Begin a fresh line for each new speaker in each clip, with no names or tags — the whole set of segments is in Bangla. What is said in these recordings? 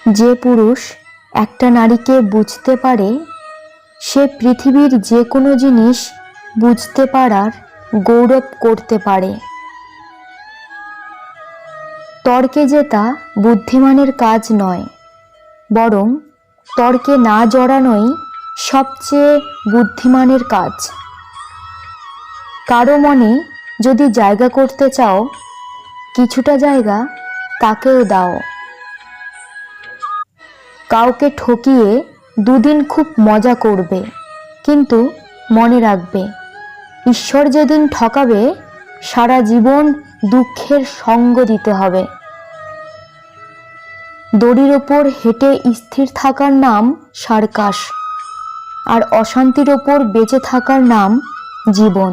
যে পুরুষ একটা নারীকে বুঝতে পারে, সে পৃথিবীর যে কোনো জিনিস বুঝতে পারার গৌরব করতে পারে। তর্কে জেতা বুদ্ধিমানের কাজ নয়, বরং তর্কে না জড়ানোই সবচেয়ে বুদ্ধিমানের কাজ। কারো মনে যদি জায়গা করতে চাও, কিছুটা জায়গা তাকেও দাও। কাউকে ঠকিয়ে দুদিন খুব মজা করবে, কিন্তু মনে রাখবে, ঈশ্বর যেদিন ঠকাবে সারা জীবন দুঃখের সঙ্গ দিতে হবে। দড়ির ওপর হেঁটে স্থির থাকার নাম সার্কাস, আর অশান্তির ওপর বেঁচে থাকার নাম জীবন।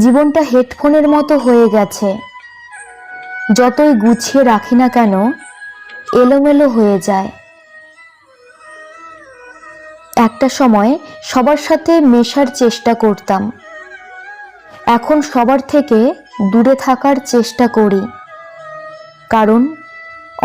জীবনটা হেডফোনের মতো হয়ে গেছে, যতই গুছিয়ে রাখি না কেন এলোমেলো হয়ে যায়। একটা সময় সবার সাথে মেশার চেষ্টা করতাম, এখন সবার থেকে দূরে থাকার চেষ্টা করি। কারণ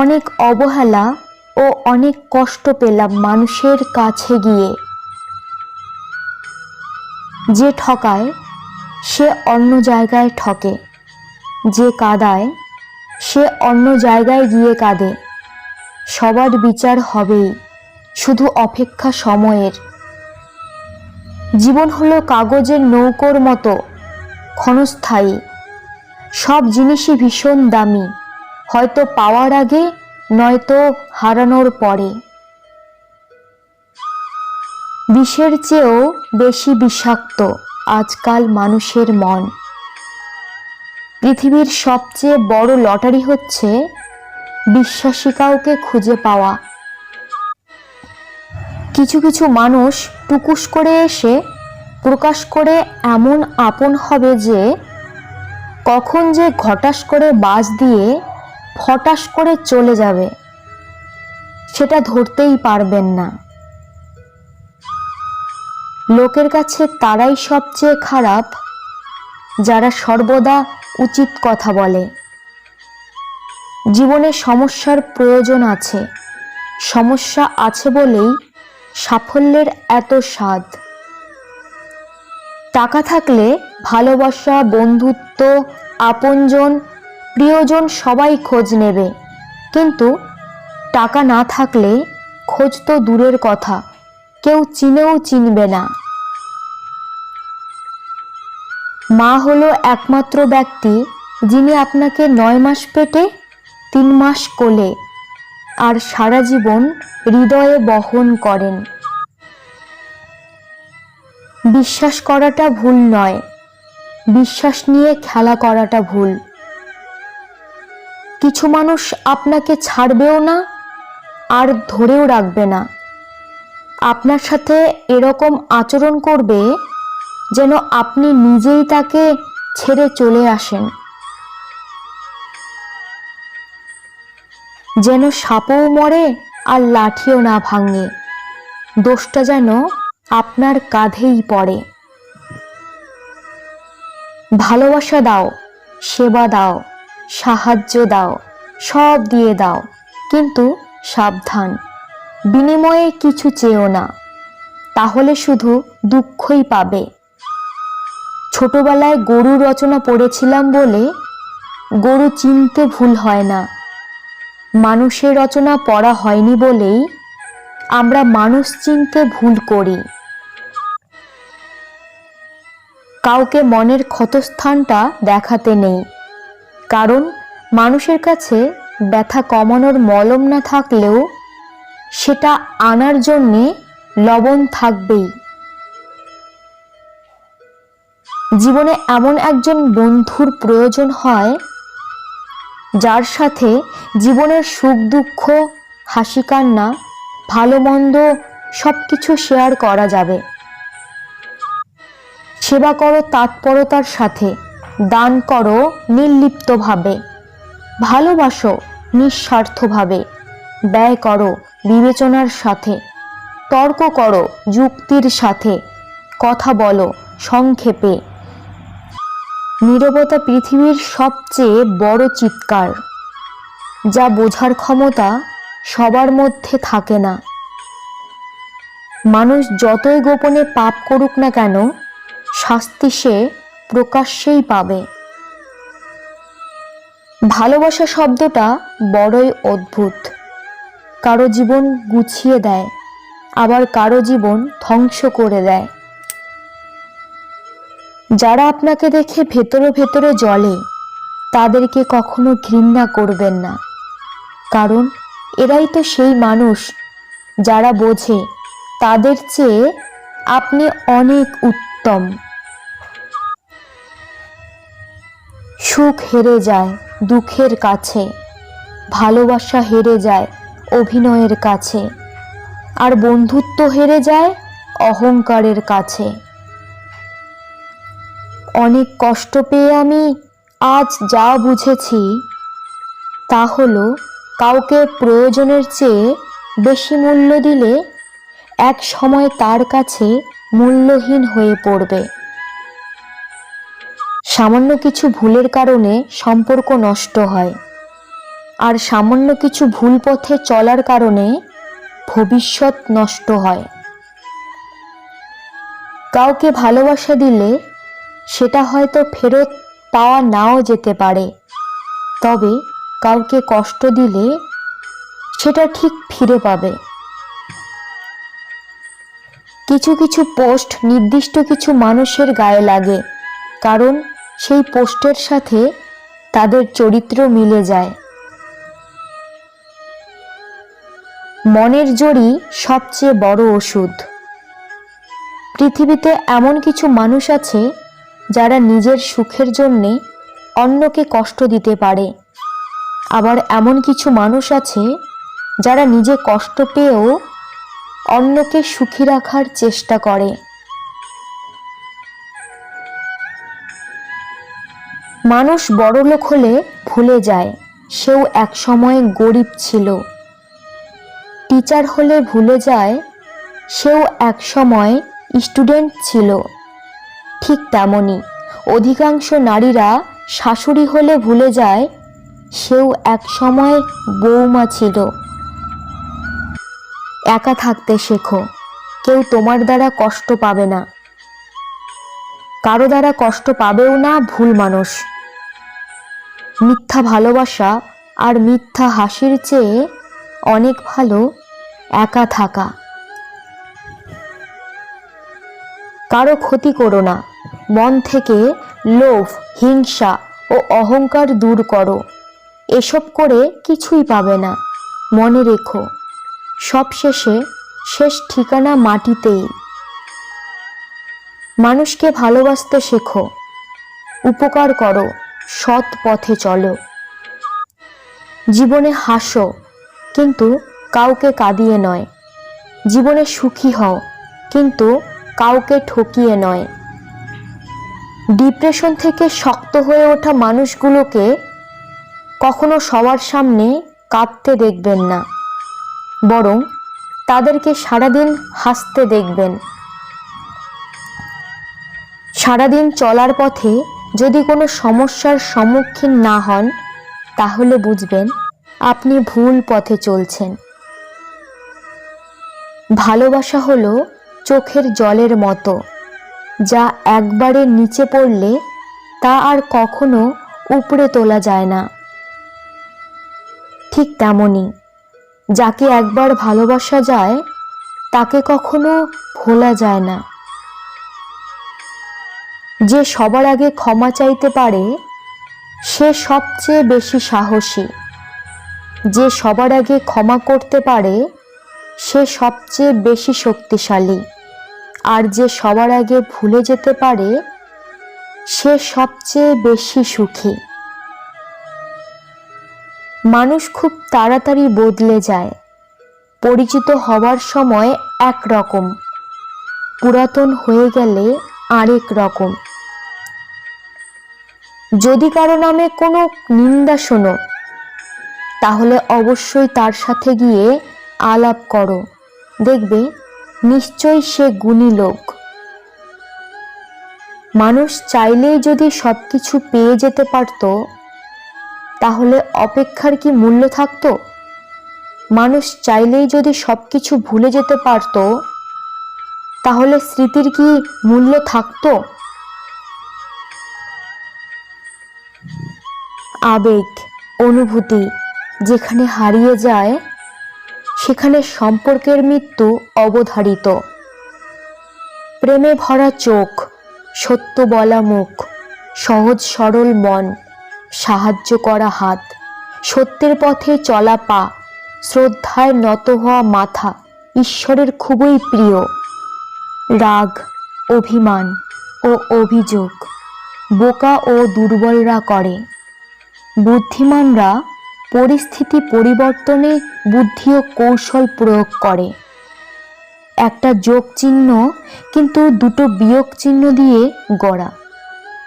অনেক অবহেলা ও অনেক কষ্ট পেলাম মানুষের কাছে গিয়ে। যে ঠকায় সে অন্য জায়গায় ঠকে, যে কাঁদায় সে অন্য জায়গায় গিয়ে কাঁদে। সবার বিচার হবেই, শুধু অপেক্ষা সময়ের। জীবন হলো কাগজের নৌকোর মতো ক্ষণস্থায়ী। সব জিনিসই ভীষণ দামি, হয়তো পাওয়ার আগে, নয়তো হারানোর পরে। বিষের চেয়েও বেশি বিষাক্ত আজকাল মানুষের মন। পৃথিবীর সবচেয়ে বড় লটারি হচ্ছে বিশ্বাসী কাউকে খুঁজে পাওয়া। কিছু কিছু মানুষ টুকুস করে এসে প্রকাশ করে এমন আপন হবে যে কখন যে ঘটাস করে বাজ দিয়ে ফটাস করে চলে যাবে সেটা ধরতেই পারবেন না। লোকের কাছে তারাই সবচেয়ে খারাপ যারা সর্বদা উচিত কথা বলে। জীবনে সমস্যার প্রয়োজন আছে, সমস্যা আছে বলেই সাফল্যের এত স্বাদ। টাকা থাকলে ভালোবাসা, বন্ধুত্ব, আপনজন, প্রিয়জন সবাই খোঁজ নেবে, কিন্তু টাকা না থাকলে খোঁজ তো দূরের কথা, কেউ চিনেও চিনবে না। মা হলো একমাত্র ব্যক্তি যিনি আপনাকে 9 মাস পেটে, 3 মাস কোলে, আর সারা জীবন হৃদয়ে বহন করেন। বিশ্বাস করাটা ভুল নয়, বিশ্বাস নিয়ে খেলা করাটা ভুল। কিছু মানুষ আপনাকে ছাড়বেও না, আর ধরেও রাখবে না। আপনার সাথে এরকম আচরণ করবে যেন আপনি নিজেই তাকে ছেড়ে চলে আসেন। যেন সাপও মরে আর লাঠিও না ভাঙে, দোষটা যেন আপনার কাঁধেই পড়ে। ভালোবাসা দাও, সেবা দাও, সাহায্য দাও, সব দিয়ে দাও, কিন্তু সাবধান, বিনিময়ে কিছু চেও না, তাহলে শুধু দুঃখই পাবে। ছোটবেলায় গরু রচনা পড়েছিলাম বলে গরু চিনতে ভুল হয় না। মানুষের রচনা পড়া হয়নি বলেই আমরা মানুষ চিনতে ভুল করি। কাউকে মনের ক্ষতস্থানটা দেখাতে নেই, কারণ মানুষের কাছে ব্যথা কমানোর মলম না থাকলেও সেটা আনার জন্যে লবণ থাকবেই। জীবনে এমন একজন বন্ধুর প্রয়োজন হয় যার সাথে জীবনের সুখ দুঃখ, হাসি কান্না, ভালো মন্দ সবকিছু শেয়ার করা যাবে। সেবা করো তৎপরতার সাথে, দান করো নির্লিপ্তভাবে, ভালোবাসো নিঃস্বার্থভাবে, ব্যয় করো বিবেচনার সাথে, তর্ক করো যুক্তির সাথে, কথা বলো সংক্ষেপে। নীরবতা পৃথিবীর সবচেয়ে বড় চিৎকার। যা বোঝার ক্ষমতা সবার মধ্যে থাকে না। মানুষ যতই গোপনে পাপ করুক না কেন, শাস্তি সে প্রকাশ্যেই পাবে। ভালোবাসা শব্দটা বড়ই অদ্ভুত। কারো জীবন গুছিয়ে দেয়, আবার কারো জীবন ধ্বংস করে দেয়। যারা আপনাকে দেখে ভেতরে ভেতরে জ্বলে, তাদেরকে কখনো ঘৃণা করবেন না, কারণ এরাই তো সেই মানুষ যারা বোঝে তাদের চেয়ে আপনি অনেক উত্তম। সুখ হেরে যায় দুঃখের কাছে, ভালোবাসা হেরে যায় অভিনয়ের কাছে, আর বন্ধুত্ব হেরে যায় অহংকারের কাছে। অনেক কষ্ট পেয়ে আমি আজ যা বুঝেছি তা হলো, কাউকে প্রয়োজনের চেয়ে বেশি মূল্য দিলে এক সময় তার কাছে মূল্যহীন হয়ে পড়বে। সামান্য কিছু ভুলের কারণে সম্পর্ক নষ্ট হয়, আর সামান্য কিছু ভুল পথে চলার কারণে ভবিষ্যৎ নষ্ট হয়। কাউকে ভালোবাসা দিলে সেটা হয়তো ফেরত পাওয়া নাও যেতে পারে, তবে কাউকে কষ্ট দিলে সেটা ঠিক ফিরে পাবে। কিছু কিছু পোস্ট নির্দিষ্ট কিছু মানুষের গায়ে লাগে, কারণ সেই পোস্টের সাথে তাদের চরিত্র মিলে যায়। মনের জোরই সবচেয়ে বড় ওষুধ। পৃথিবীতে এমন কিছু মানুষ আছে যারা নিজের সুখের জন্যে অন্যকে কষ্ট দিতে পারে, আবার এমন কিছু মানুষ আছে যারা নিজে কষ্ট পেয়েও অন্যকে সুখী রাখার চেষ্টা করে। মানুষ বড়লোক হলে ভুলে যায় সেও এক সময় গরিব ছিল। টিচার হলে ভুলে যায় সেও এক সময় স্টুডেন্ট ছিল। ঠিক তেমনি অধিকাংশ নারীরা শাশুড়ি হলে ভুলে যায় সেও এক সময় বৌমা ছিল। একা থাকতে শেখো, কেউ তোমার দ্বারা কষ্ট পাবে না, কারো দ্বারা কষ্ট পাবেও না ভুল মানুষ। মিথ্যা ভালোবাসা আর মিথ্যা হাসির চেয়ে অনেক ভালো একা থাকা। কারো ক্ষতি করো না, মন থেকে লোভ, হিংসা ও অহংকার দূর করো। এসব করে কিছুই পাবে না। মনে রেখো, সবশেষে শেষ ঠিকানা মাটিতেই। মানুষকে ভালোবাসতে শেখো, উপকার করো, সৎ পথে চলো। জীবনে হাসো, কিন্তু কাউকে কাঁদিয়ে নয়। জীবনে সুখী হও, কিন্তু কাউকে ঠকিয়ে নয়। ডিপ্রেশন থেকে শক্ত হয়ে ওঠা মানুষগুলোকে কখনো সবার সামনে কাঁদতে দেখবেন না, বরং তাদেরকে সারাদিন হাসতে দেখবেন। সারাদিন চলার পথে যদি কোনো সমস্যার সম্মুখীন না হন, তাহলে বুঝবেন আপনি ভুল পথে চলছেন। ভালোবাসা হলো চোখের জলের মতো, যা একবারে নিচে পড়লে তা আর কখনো উপড়ে তোলা যায় না। ঠিক তেমনি যাকে একবার ভালোবাসা যায় তাকে কখনো ভোলা যায় না। যে সবার আগে ক্ষমা চাইতে পারে সে সবচেয়ে বেশি সাহসী। যে সবার আগে ক্ষমা করতে পারে সে সবচেয়ে বেশি শক্তিশালী। আর যে সবার আগে ভুলে যেতে পারে সে সবচেয়ে বেশি সুখী। মানুষ খুব তাড়াতাড়ি বদলে যায়। পরিচিত হওয়ার সময় এক রকম, পুরাতন হয়ে গেলে আরেক রকম। যদি কারো নামে কোনো নিন্দা শোনো, তাহলে অবশ্যই তার সাথে গিয়ে আলাপ করো, দেখবে নিশ্চয়ই সে গুণী লোক। মানুষ চাইলেই যদি সবকিছু পেয়ে যেতে পারত, তাহলে অপেক্ষার কি মূল্য থাকতো? মানুষ চাইলেই যদি সবকিছু ভুলে যেতে পারতো, তাহলে স্মৃতির কি মূল্য থাকতো? আবেগ, অনুভূতি যেখানে হারিয়ে যায়, সেখানে সম্পর্কের মৃত্যু অবধারিত। প্রেমে ভরা চোখ, সত্য বলা মুখ, সহজ সরল মন, সাহায্য করা হাত, সত্যের পথে চলা পা, শ্রদ্ধায় নত হওয়া মাথা ঈশ্বরের খুবই প্রিয়। রাগ, অভিমান ও অভিযোগ বোকা ও দুর্বলরা করে। বুদ্ধিমানরা পরিস্থিতি পরিবর্তনে বুদ্ধি ও কৌশল প্রয়োগ করে। একটা যোগ চিহ্ন কিন্তু দুটো বিয়োগ চিহ্ন দিয়ে গড়া।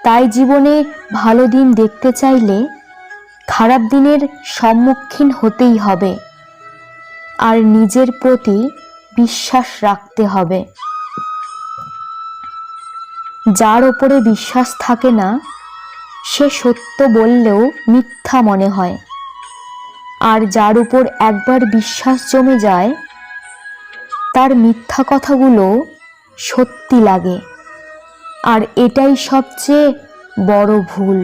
তাই জীবনে ভালো দিন দেখতে চাইলে খারাপ দিনের সম্মুখীন হতেই হবে, আর নিজের প্রতি বিশ্বাস রাখতে হবে। যার ওপরে বিশ্বাস থাকে না, সে সত্য বললেও মিথ্যা মনে হয়। আর যার উপর একবার বিশ্বাস জমে যায়, তার মিথ্যা কথাগুলো সত্যি লাগে। আর এটাই সবচেয়ে বড় ভুল।